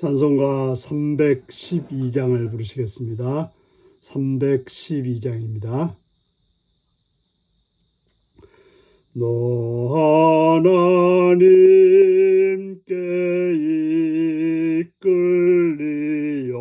찬송가 312장을 부르시겠습니다. 312장입니다. 너 하나님께 이끌리어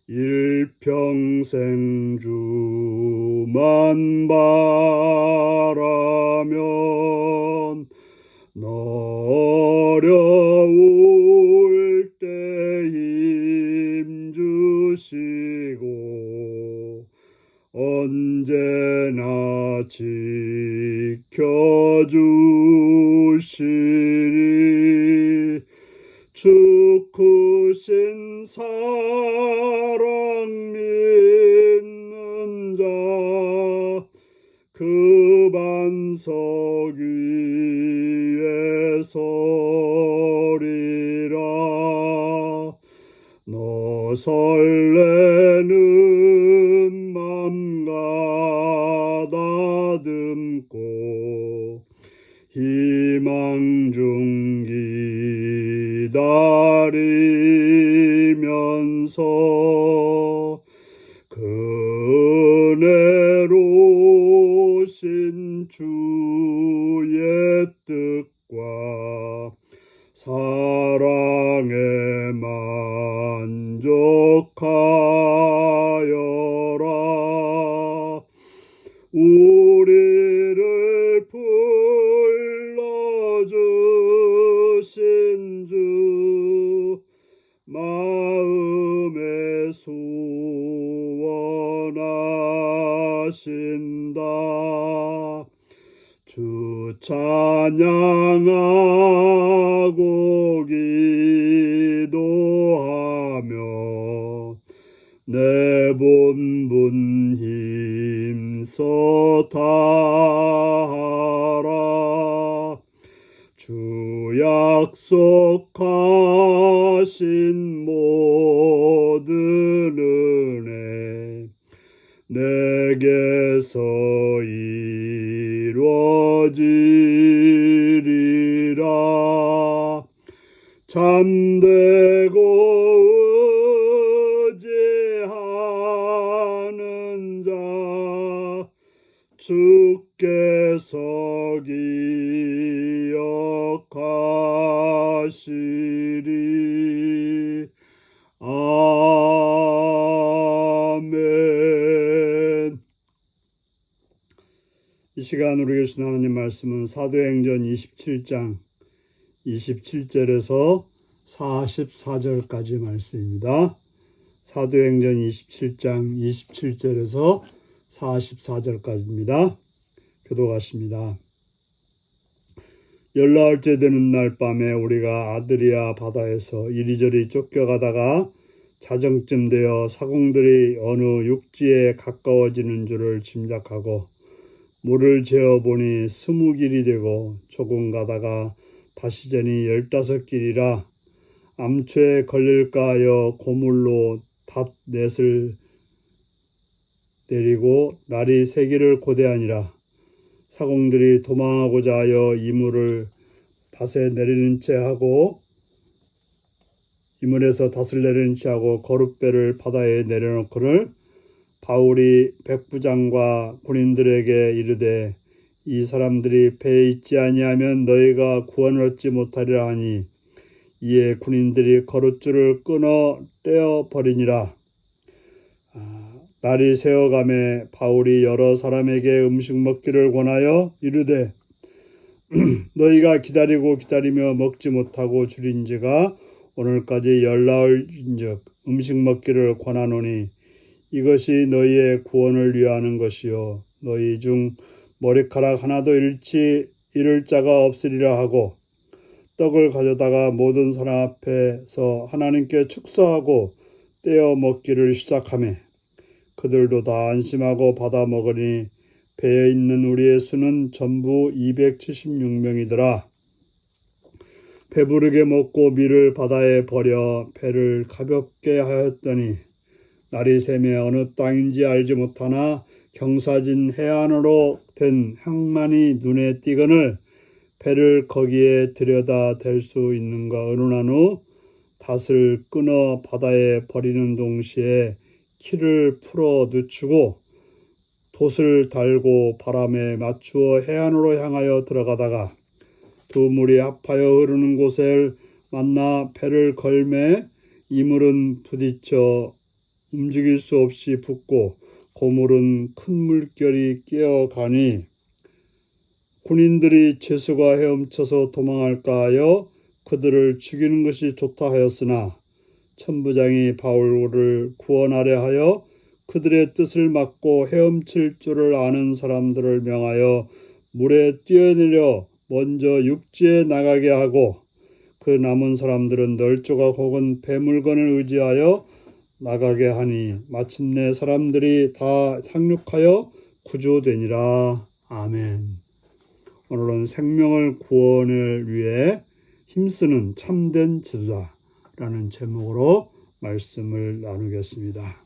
일평생 주만 바라면 너 어려울 때 힘주시고 언제나 지켜주시리. 주 크신 사랑 믿는 자 그 반석 위에 서리라. 너 설레는 맘 가다듬고 희망 중 기다리면서 그 은혜로 신 주의 뜻과 사랑에 만족하여라. 우리를 불러주신 주 마음에 소원하신다. 주 찬양하고 기도하며 내 본분 힘써 다하라. 주 약속하신 모든 은혜 내게서 이루어지리라. 참되고 의지하는 자 주께서 기억하시리. 아멘. 이 시간 우리 계신 하나님 말씀은 사도행전 27장 27절에서 44절까지 말씀입니다. 사도행전 27장 27절에서 44절까지입니다. 교도가십니다. 열나흘째 되는 날 밤에 우리가 아드리아 바다에서 이리저리 쫓겨가다가 자정쯤 되어 사공들이 어느 육지에 가까워지는 줄을 짐작하고 물을 재어보니 20길이 되고 조금 가다가 다시 재니 15길이라 암초에 걸릴까 하여 고물로 닷넷을 내리고 날이 새기를 고대하니라. 사공들이 도망하고자 하여 이물을 닷에 내리는 채 하고 이물에서 닷을 내리는 채 하고 거룻배를 바다에 내려놓거늘 바울이 백부장과 군인들에게 이르되 이 사람들이 배에 있지 아니하면 너희가 구원을 얻지 못하리라 하니 이에 군인들이 거룻줄을 끊어 떼어 버리니라. 날이 새어가매 바울이 여러 사람에게 음식 먹기를 권하여 이르되 너희가 기다리며 먹지 못하고 줄인지가 오늘까지 열나흘인즉 음식 먹기를 권하노니 이것이 너희의 구원을 위하는 것이요 너희 중 머리카락 하나도 잃을 자가 없으리라 하고 떡을 가져다가 모든 사람 앞에서 하나님께 축사하고 떼어 먹기를 시작하며 그들도 다 안심하고 받아 먹으니 배에 있는 우리의 수는 전부 276명이더라. 배부르게 먹고 밀을 바다에 버려 배를 가볍게 하였더니 날이 새며 어느 땅인지 알지 못하나 경사진 해안으로 된 항만이 눈에 띄거늘 배를 거기에 들여다 댈 수 있는가 의논한 후 닷을 끊어 바다에 버리는 동시에 키를 풀어 늦추고 돛을 달고 바람에 맞추어 해안으로 향하여 들어가다가 두 물이 합하여 흐르는 곳을 만나 배를 걸매 이물은 부딪혀 움직일 수 없이 붙고 고물은 큰 물결이 끼어가니 군인들이 죄수가 헤엄쳐서 도망할까 하여 그들을 죽이는 것이 좋다 하였으나 천부장이 바울을 구원하려 하여 그들의 뜻을 막고 헤엄칠 줄을 아는 사람들을 명하여 물에 뛰어내려 먼저 육지에 나가게 하고 그 남은 사람들은 널조각 혹은 배물건을 의지하여 나가게 하니 마침내 사람들이 다 상륙하여 구조되니라. 아멘. 오늘은 생명을 구원을 위해 힘쓰는 참된 지도자라는 제목으로 말씀을 나누겠습니다.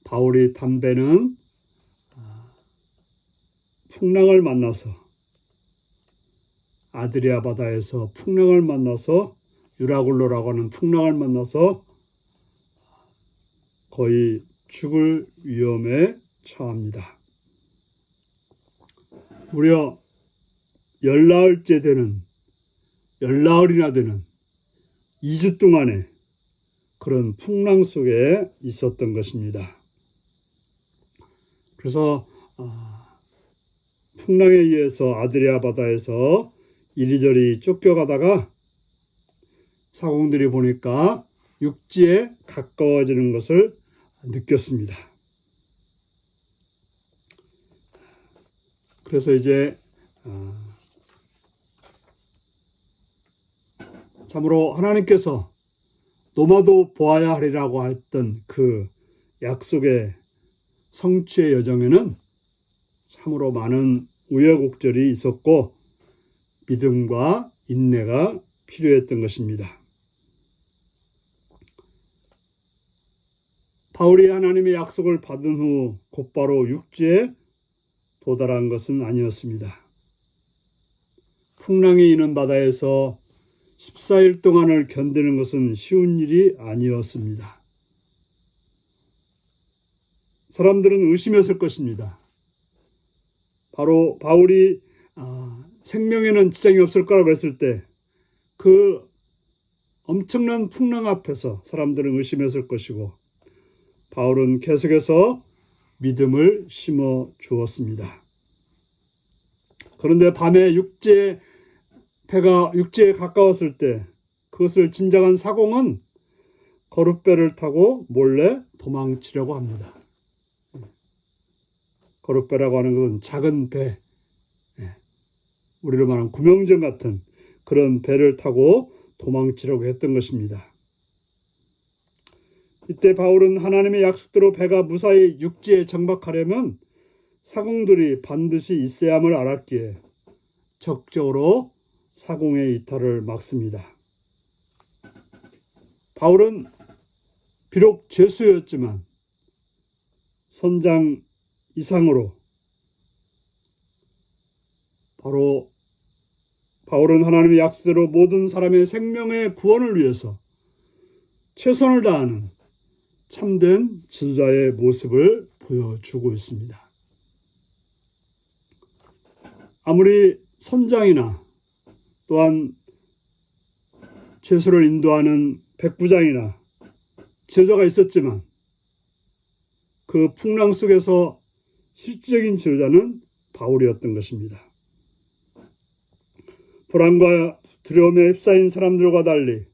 바울이 탄 배는 풍랑을 만나서 아드리아 바다에서 풍랑을 만나서 유라굴로라고 하는 풍랑을 만나서 거의 죽을 위험에 처합니다. 무려 열나흘이나 되는 2주 동안의 그런 풍랑 속에 있었던 것입니다. 그래서 풍랑에 의해서 아드리아 바다에서 이리저리 쫓겨가다가 사공들이 보니까 육지에 가까워지는 것을 느꼈습니다. 그래서 이제 참으로 하나님께서 노마도 보아야 하리라고 했던 그 약속의 성취의 여정에는 참으로 많은 우여곡절이 있었고 믿음과 인내가 필요했던 것입니다. 바울이 하나님의 약속을 받은 후 곧바로 육지에 도달한 것은 아니었습니다. 풍랑이 있는 바다에서 14일 동안을 견디는 것은 쉬운 일이 아니었습니다. 사람들은 의심했을 것입니다. 바로 바울이 생명에는 지장이 없을 거라고 했을 때 그 엄청난 풍랑 앞에서 사람들은 의심했을 것이고 바울은 계속해서 믿음을 심어 주었습니다. 그런데 밤에 배가 육지에 가까웠을 때 그것을 짐작한 사공은 거룻배를 타고 몰래 도망치려고 합니다. 거룻배라고 하는 것은 작은 배, 우리로 말하는 구명정 같은 그런 배를 타고 도망치려고 했던 것입니다. 이때 바울은 하나님의 약속대로 배가 무사히 육지에 정박하려면 사공들이 반드시 있어야 함을 알았기에 적극적으로 사공의 이탈을 막습니다. 바울은 비록 죄수였지만 선장 이상으로 바로 바울은 하나님의 약속대로 모든 사람의 생명의 구원을 위해서 최선을 다하는 참된 지도자의 모습을 보여주고 있습니다. 아무리 선장이나 또한 죄수를 인도하는 백부장이나 지도자가 있었지만 그 풍랑 속에서 실질적인 지도자는 바울이었던 것입니다. 불안과 두려움에 휩싸인 사람들과 달리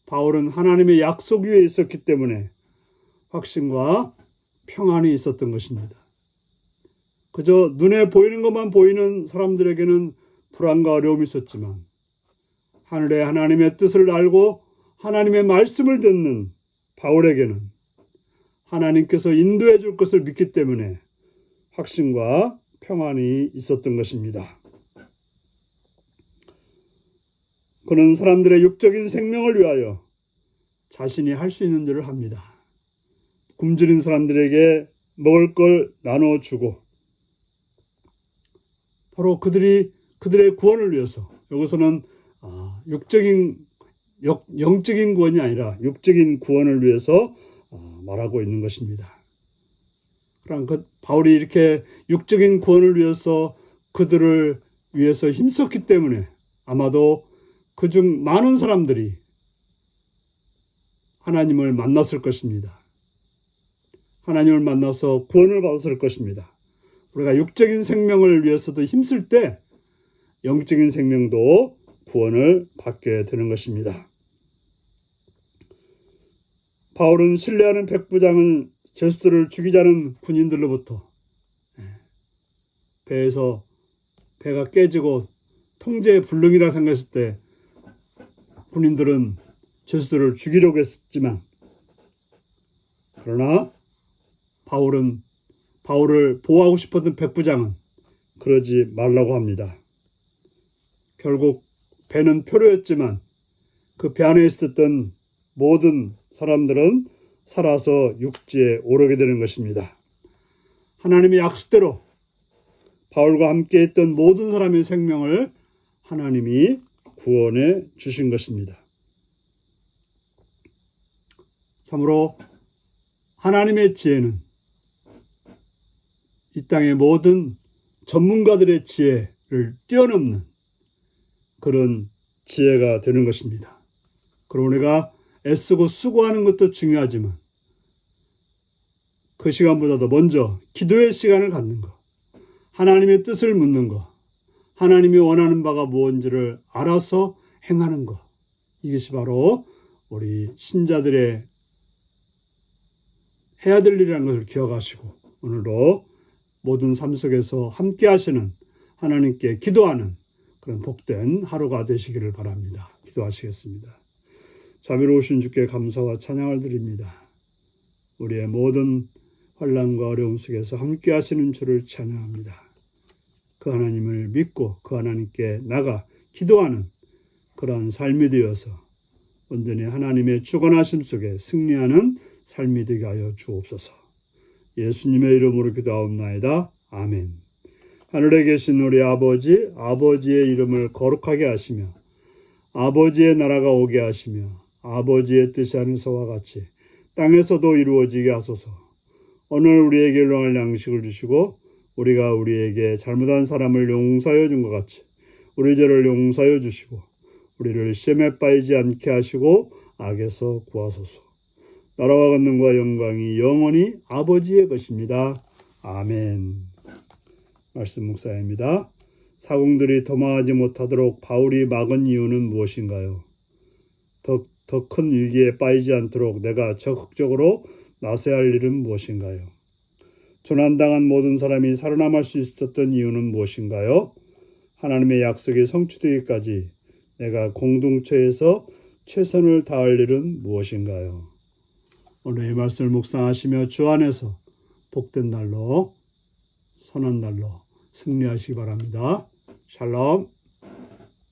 바울은 하나님의 약속 위에 있었기 때문에 확신과 평안이 있었던 것입니다. 그저 눈에 보이는 것만 보이는 사람들에게는 불안과 어려움이 있었지만 하늘의 하나님의 뜻을 알고 하나님의 말씀을 듣는 바울에게는 하나님께서 인도해 줄 것을 믿기 때문에 확신과 평안이 있었던 것입니다. 그는 사람들의 육적인 생명을 위하여 자신이 할 수 있는 일을 합니다. 굶주린 사람들에게 먹을 걸 나눠주고 바로 그들의 구원을 위해서 여기서는 영적인 구원이 아니라 육적인 구원을 위해서 말하고 있는 것입니다. 그러니까 바울이 이렇게 육적인 구원을 위해서 그들을 위해서 힘썼기 때문에 아마도 그중 많은 사람들이 하나님을 만났을 것입니다. 하나님을 만나서 구원을 받았을 것입니다. 우리가 육적인 생명을 위해서도 힘쓸 때 영적인 생명도 구원을 받게 되는 것입니다. 바울은 신뢰하는 백부장은 제수들을 죽이자는 군인들로부터 배가 깨지고 통제의 불능이라 생각했을 때 군인들은 제수들을 죽이려고 했지만, 그러나 바울을 보호하고 싶었던 백부장은 그러지 말라고 합니다. 결국 배는 표류했지만 그 배 안에 있었던 모든 사람들은 살아서 육지에 오르게 되는 것입니다. 하나님의 약속대로 바울과 함께 했던 모든 사람의 생명을 하나님이 구원해 주신 것입니다. 참으로 하나님의 지혜는 이 땅의 모든 전문가들의 지혜를 뛰어넘는 그런 지혜가 되는 것입니다. 그럼 우리가 애쓰고 수고하는 것도 중요하지만 그 시간보다도 먼저 기도의 시간을 갖는 것, 하나님의 뜻을 묻는 것, 하나님이 원하는 바가 무엇인지를 알아서 행하는 것, 이것이 바로 우리 신자들의 해야 될 일이라는 것을 기억하시고 오늘도 모든 삶 속에서 함께 하시는 하나님께 기도하는 그런 복된 하루가 되시기를 바랍니다. 기도하시겠습니다. 자비로우신 주께 감사와 찬양을 드립니다. 우리의 모든 환난과 어려움 속에서 함께 하시는 주를 찬양합니다. 그 하나님을 믿고 그 하나님께 나가 기도하는 그러한 삶이 되어서 온전히 하나님의 주권하심 속에 승리하는 삶이 되게 하여 주옵소서. 예수님의 이름으로 기도하옵나이다. 아멘. 하늘에 계신 우리 아버지의 이름을 거룩하게 하시며 아버지의 나라가 오게 하시며 아버지의 뜻이 하늘에서와 같이 땅에서도 이루어지게 하소서. 오늘 우리에게 일용할 양식을 주시고 우리가 우리에게 잘못한 사람을 용서하여 준 것 같이 우리 죄를 용서하여 주시고 우리를 시험에 빠지지 않게 하시고 악에서 구하소서. 나라와 권능과 영광이 영원히 아버지의 것입니다. 아멘. 말씀 묵상입니다. 사공들이 도망하지 못하도록 바울이 막은 이유는 무엇인가요? 더 큰 위기에 빠지지 않도록 내가 적극적으로 나서야 할 일은 무엇인가요? 조난당한 모든 사람이 살아남을 수 있었던 이유는 무엇인가요? 하나님의 약속이 성취되기까지 내가 공동체에서 최선을 다할 일은 무엇인가요? 오늘 이 말씀을 묵상하시며 주 안에서 복된 날로 선한 날로 승리하시기 바랍니다. 샬롬.